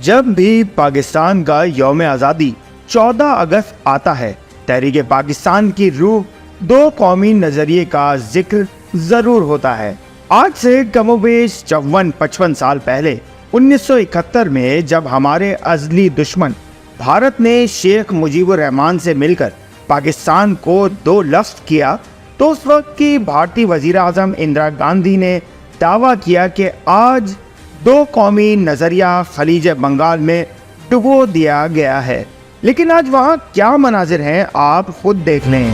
جب بھی پاکستان کا یوم آزادی 14 اگست آتا ہے، تحریک پاکستان کی روح دو قومی نظریے کا ذکر ضرور ہوتا ہے۔ آج سے کم و بیش 54-55 سال پہلے 1971 میں جب ہمارے ازلی دشمن بھارت نے شیخ مجیب الرحمان سے مل کر پاکستان کو دو لفظ کیا، تو اس وقت کی بھارتی وزیر اعظم اندرا گاندھی نے دعویٰ کیا کہ آج دو قومی نظریہ خلیج بنگال میں ڈبو دیا گیا ہے۔ لیکن آج وہاں کیا مناظر ہیں، آپ خود دیکھ لیں۔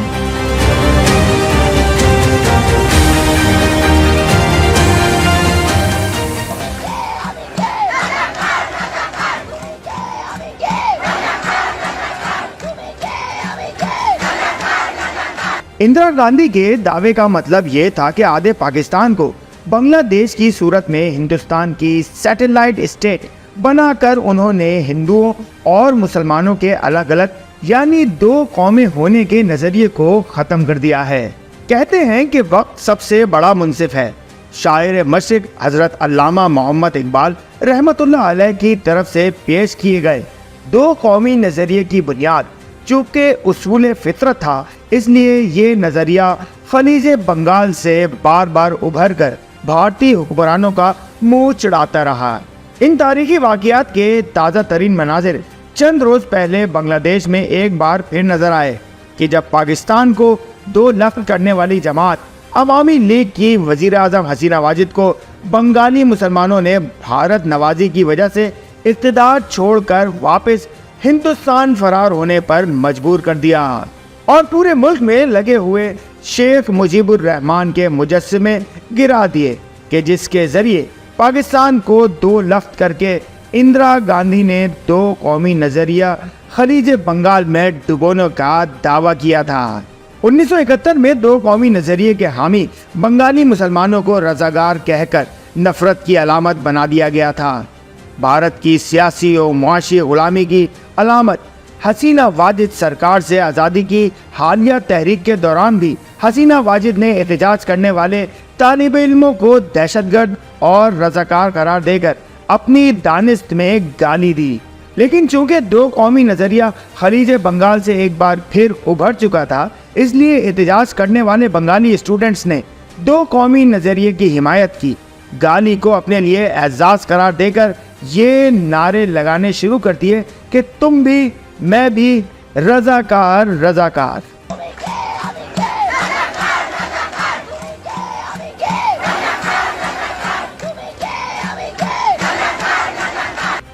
اندرا گاندھی کے دعوے کا مطلب یہ تھا کہ آدھے پاکستان کو بنگلہ دیش کی صورت میں ہندوستان کی سیٹلائٹ اسٹیٹ بنا کر انہوں نے ہندوؤں اور مسلمانوں کے الگ الگ یعنی دو قومیں ہونے کے نظریے کو ختم کر دیا ہے۔ کہتے ہیں کہ وقت سب سے بڑا منصف ہے۔ شاعر مشرق حضرت علامہ محمد اقبال رحمت اللہ علیہ کی طرف سے پیش کیے گئے دو قومی نظریے کی بنیاد چونکہ اصول فطرت تھا، اس لیے یہ نظریہ خلیج بنگال سے بار بار ابھر کر بھارتی حکمرانوں کا منہ چڑھاتا رہا۔ ان تاریخی واقعات کے تازہ ترین مناظر چند روز پہلے بنگلہ دیش میں ایک بار پھر نظر آئے کہ جب پاکستان کو دو لفظ کرنے والی جماعت عوامی لیگ کی وزیر اعظم حسینہ واجد کو بنگالی مسلمانوں نے بھارت نوازی کی وجہ سے اقتدار چھوڑ کر واپس ہندوستان فرار ہونے پر مجبور کر دیا اور پورے ملک میں لگے ہوئے شیخ مجیب الرحمان کے مجسمے گرا دیے کہ جس کے ذریعے پاکستان کو دو لفظ کر کے اندرا گاندھی نے دو قومی نظریہ خلیج بنگال میں ڈبونے کا دعویٰ کیا تھا۔ 1971 میں دو قومی نظریے کے حامی بنگالی مسلمانوں کو رضاکار کہہ کر نفرت کی علامت بنا دیا گیا تھا۔ بھارت کی سیاسی و معاشی غلامی کی علامت حسینہ واجد سرکار سے آزادی کی حالیہ تحریک کے دوران بھی حسینہ واجد نے احتجاج کرنے والے طالب علموں کو دہشت گرد اور رضاکار قرار دے کر اپنی دانست میں گالی دی۔ لیکن چونکہ دو قومی نظریہ خلیج بنگال سے ایک بار پھر ابھر چکا تھا، اس لیے احتجاج کرنے والے بنگالی اسٹوڈنٹس نے دو قومی نظریے کی حمایت کی، گالی کو اپنے لیے اعزاز قرار دے کر یہ نعرے لگانے شروع کر دیے کہ تم بھی میں بھی رضاکار رضاکار۔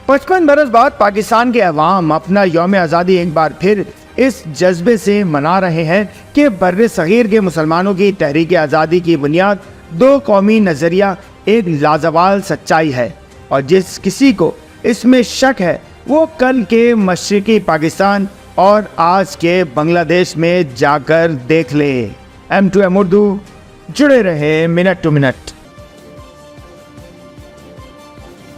55 برس بعد پاکستان کے عوام اپنا یوم آزادی ایک بار پھر اس جذبے سے منا رہے ہیں کہ بر صغیر کے مسلمانوں کی تحریک آزادی کی بنیاد دو قومی نظریہ ایک لازوال سچائی ہے، اور جس کسی کو اس میں شک ہے وہ کل کے مشرقی پاکستان اور آج کے بنگلہ دیش میں جا کر دیکھ لے۔ M2M اردو، جڑے رہے منٹ ٹو منٹ۔